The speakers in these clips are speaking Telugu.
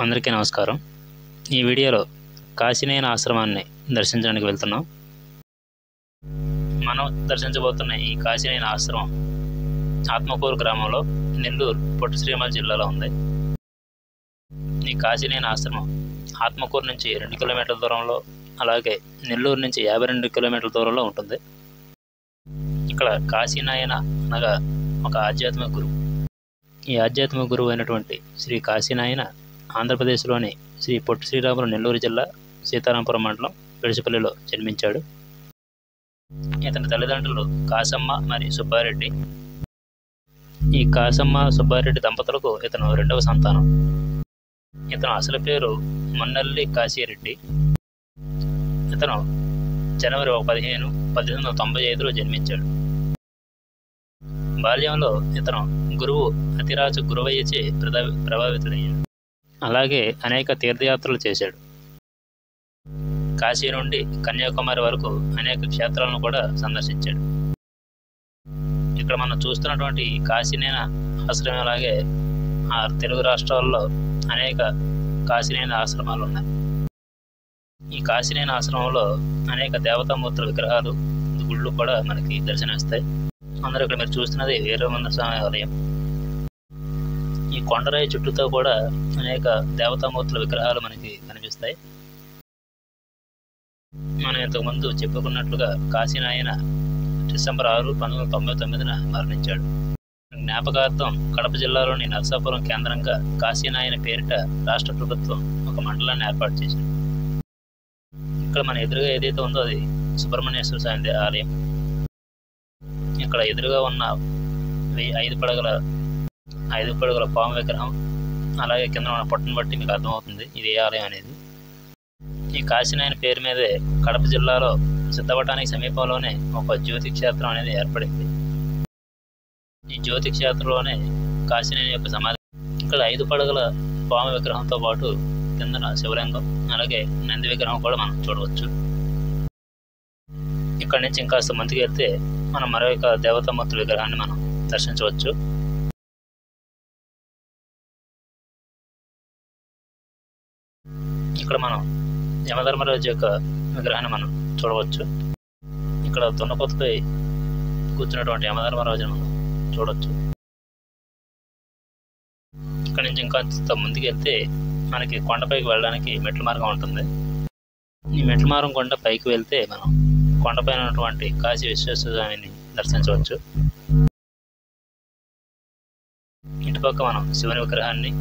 అందరికీ నమస్కారం. ఈ వీడియోలో కాశీనయన ఆశ్రమాన్ని దర్శించడానికి వెళ్తున్నాం. మనం దర్శించబోతున్న ఈ కాశీనయన ఆశ్రమం ఆత్మకూరు గ్రామంలో నెల్లూరు పొట్టి శ్రీరాములు జిల్లాలో ఉంది. ఈ కాశీనయన ఆశ్రమం ఆత్మకూరు నుంచి 2 కిలోమీటర్ల దూరంలో, అలాగే నెల్లూరు నుంచి 52 కిలోమీటర్ల దూరంలో ఉంటుంది. ఇక్కడ కాశీనయన అనగా ఒక ఆధ్యాత్మిక గురువు. ఈ ఆధ్యాత్మిక గురువు అయినటువంటి శ్రీ కాశీనయన ఆంధ్రప్రదేశ్లోని శ్రీ పొట్టి శ్రీరాములు నెల్లూరు జిల్లా సీతారాంపురం మండలం పెడిసిపల్లిలో జన్మించాడు. ఇతని తల్లిదండ్రులు కాశమ్మ మరియు సుబ్బారెడ్డి. ఈ కాశమ్మ సుబ్బారెడ్డి దంపతులకు ఇతను 2వ సంతానం. ఇతను అసలు పేరు మొన్నల్లి కాశీరెడ్డి. ఇతను జనవరి 15, 1895లో జన్మించాడు. బాల్యంలో ఇతను గురువు అతిరాజ గురవయ్యచే ప్రభావితుడయ్యాడు. అలాగే అనేక తీర్థయాత్రలు చేశాడు. కాశీ నుండి కన్యాకుమారి వరకు అనేక క్షేత్రాలను కూడా సందర్శించాడు. ఇక్కడ మనం చూస్తున్నటువంటి కాశీనయన ఆశ్రమం అలాగే ఆ తెలుగు రాష్ట్రాల్లో అనేక కాశీనయన ఆశ్రమాలు ఉన్నాయి. ఈ కాశీనయన ఆశ్రమంలో అనేక దేవతామూర్తుల విగ్రహాలు, గుళ్ళు కూడా మనకి దర్శనమిస్తాయి. అందరూ ఇక్కడ మీరు చూస్తున్నది వీరభద్ర స్వామి ఆలయం. ఈ కొండరాయి చుట్టూతో కూడా అనేక దేవతామూర్తుల విగ్రహాలు మనకి కనిపిస్తాయి. మనం ఇంతకుముందు చెప్పుకున్నట్లుగా కాశీనయన డిసెంబర్ 6, 1999న మరణించాడు. జ్ఞాపకార్థం కడప జిల్లాలోని నరసాపురం కేంద్రంగా కాశీనయన పేరిట రాష్ట్ర ప్రభుత్వం ఒక మండలాన్ని ఏర్పాటు చేసింది. ఇక్కడ మన ఎదురుగా ఏదైతే ఉందో అది సుబ్రహ్మణ్యేశ్వర స్వామి ఆలయం. ఇక్కడ ఎదురుగా ఉన్న 5 పడగల పాము విగ్రహం, అలాగే కింద ఉన్న పొట్టను బట్టి మీకు అర్థమవుతుంది ఇది ఏ ఆలయం అనేది. ఈ కాశీనయన పేరు మీదే కడప జిల్లాలో సిద్ధవటానికి సమీపంలోనే ఒక జ్యోతి క్షేత్రం అనేది ఏర్పడింది. ఈ జ్యోతి క్షేత్రంలోనే కాశీనయన యొక్క సమాధి. ఇక్కడ 5 పడగల పాము విగ్రహంతో పాటు కిందన శివలింగం, అలాగే నంది విగ్రహం కూడా మనం చూడవచ్చు. ఇక్కడి నుంచి ఇంకాస్త ముందుకు వెళ్తే మనం మరొక దేవతామూర్తుల విగ్రహాన్ని మనం దర్శించవచ్చు. ఇక్కడ మనం యమధర్మరాజు యొక్క విగ్రహాన్ని మనం చూడవచ్చు. ఇక్కడ దున్నపోతుపై కూర్చున్నటువంటి యమధర్మరాజును మనం చూడవచ్చు. ఇక్కడ నుంచి ఇంకా ముందుకు వెళ్తే మనకి కొండపైకి వెళ్ళడానికి మెట్ల మార్గం ఉంటుంది. ఈ మెట్ల మార్గం కొండ పైకి వెళ్తే మనం కొండపైన ఉన్నటువంటి కాశీ విశ్వేశ్వర స్వామిని దర్శించవచ్చు. ఇటుపక్క మనం శివుని విగ్రహాన్ని,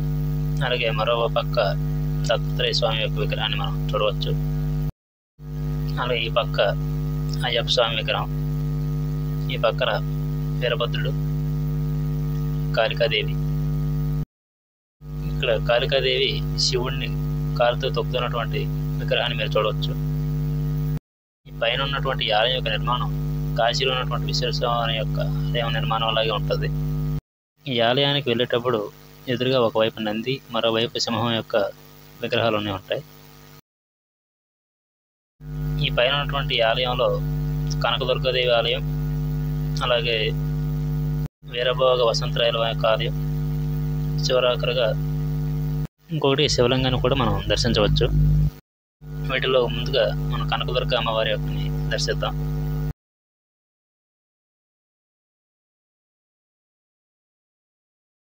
అలాగే మరో పక్క దత్తాత్రేయ స్వామి యొక్క విగ్రహాన్ని మనం చూడవచ్చు. అలాగే ఈ పక్క అయ్యప్ప స్వామి విగ్రహం, ఈ పక్కన వీరభద్రుడు, కాళికాదేవి. ఇక్కడ కాళికాదేవి శివుణ్ణి కాలుతో తొక్కుతున్నటువంటి విగ్రహాన్ని మీరు చూడవచ్చు. ఈ పైన ఉన్నటువంటి ఈ ఆలయం యొక్క నిర్మాణం కాశీలో ఉన్నటువంటి విశ్వేశ్వర స్వామి యొక్క ఆలయం నిర్మాణం అలాగే ఉంటుంది. ఈ ఆలయానికి వెళ్ళేటప్పుడు ఎదురుగా ఒకవైపు నంది, మరోవైపు సింహం యొక్క విగ్రహాలు ఉంటాయి. ఈ పైన ఉన్నటువంటి ఆలయంలో కనకదుర్గాదేవి ఆలయం, అలాగే వీరభోగ వసంతరాయల యొక్క ఆలయం, చివరాఖరుగా ఇంకొకటి శివలింగాన్ని కూడా మనం దర్శించవచ్చు. వీటిలో ముందుగా మనం కనకదుర్గ అమ్మవారి యొక్కని దర్శిద్దాం.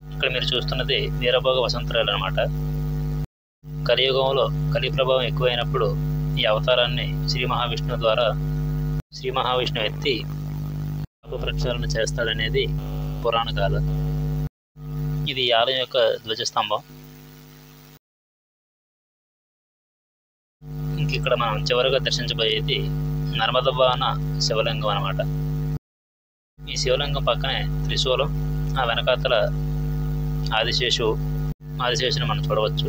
ఇక్కడ మీరు చూస్తున్నది వీరభోగ వసంతరాయలు అన్నమాట. కలియుగంలో కలి ప్రభావం ఎక్కువైనప్పుడు ఈ అవతారాన్ని శ్రీ మహావిష్ణువు ఎత్తి పాప ప్రక్షాళన చేస్తాడనేది పురాణ గాథ. ఇది ఈ ఆలయం యొక్క ధ్వజస్తంభం. ఇక్కడ మనం చివరిగా దర్శించబోయేది నర్మదబాన శివలింగం అన్నమాట. ఈ శివలింగం పక్కనే త్రిశూలం, ఆ వెనకాతల ఆదిశేషుని మనం చూడవచ్చు.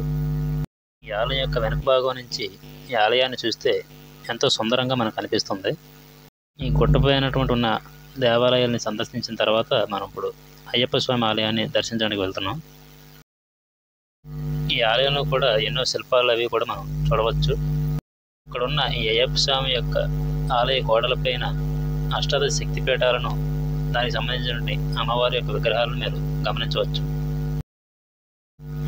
ఈ ఆలయం యొక్క వెనక భాగం నుంచి ఈ ఆలయాన్ని చూస్తే ఎంతో సుందరంగా మనకు అనిపిస్తుంది. ఈ గుట్టపోయినటువంటి ఉన్న దేవాలయాల్ని సందర్శించిన తర్వాత మనం ఇప్పుడు అయ్యప్ప స్వామి ఆలయాన్ని దర్శించడానికి వెళ్తున్నాం. ఈ ఆలయంలో కూడా ఎన్నో శిల్పాలు అవి కూడా మనం చూడవచ్చు. ఇక్కడ ఉన్న ఈ అయ్యప్ప స్వామి యొక్క ఆలయ గోడలపైన అష్టాదశ శక్తిపీఠాలను, దానికి సంబంధించిన అమ్మవారి యొక్క విగ్రహాలను మీరు గమనించవచ్చు.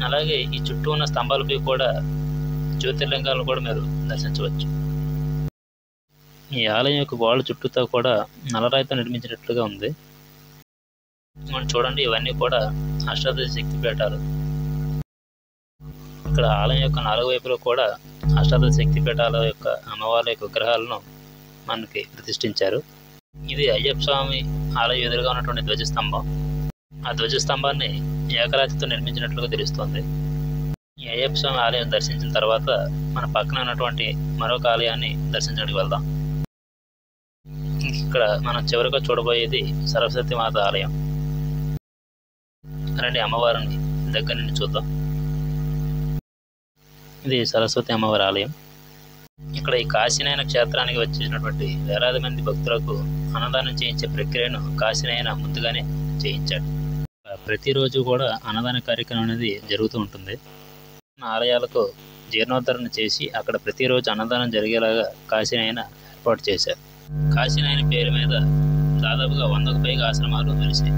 అలాగే ఈ చుట్టూ ఉన్న స్తంభాలపై కూడా జ్యోతిర్లింగాలను కూడా మీరు దర్శించవచ్చు. ఈ ఆలయం యొక్క గోడల చుట్టూతో కూడా నల్లరాయితో నిర్మించినట్లుగా ఉంది. మనం చూడండి, ఇవన్నీ కూడా అష్టాదశ శక్తి పీఠాలు. ఇక్కడ ఆలయం యొక్క 4 వైపులో కూడా అష్టాదశ శక్తి పీఠాల యొక్క అమ్మవార్ల యొక్క విగ్రహాలను మనకి ప్రతిష్ఠించారు. ఇది అయ్యప్ప స్వామి ఆలయం ఎదురుగా ఉన్నటువంటి ధ్వజస్తంభం. ఆ ధ్వజస్తంభాన్ని ఏకరాతితో నిర్మించినట్లుగా తెలుస్తోంది. ఈ అయ్యప్ప స్వామి ఆలయం దర్శించిన తర్వాత మన పక్కన ఉన్నటువంటి మరొక ఆలయాన్ని దర్శించడానికి వెళ్దాం. ఇక్కడ మనం చివరిగా చూడబోయేది సరస్వతి మాత ఆలయం. రండి, అమ్మవారిని దగ్గర నుండి చూద్దాం. ఇది సరస్వతి అమ్మవారి ఆలయం. ఇక్కడ ఈ కాశీనయన క్షేత్రానికి వచ్చినటువంటి వేలాది మంది భక్తులకు అన్నదానం చేయించే ప్రక్రియను కాశీనయన ముందుగానే చేయించాడు. ప్రతిరోజు కూడా అన్నదాన కార్యక్రమం అనేది జరుగుతూ ఉంటుంది. ఆలయాలకు జీర్ణోద్ధరణ చేసి అక్కడ ప్రతిరోజు అన్నదానం జరిగేలాగా కాశీనయన ఏర్పాటు చేశారు. కాశీనయన పేరు మీద దాదాపుగా 100కు పైగా ఆశ్రమాలు వెలిసాయి.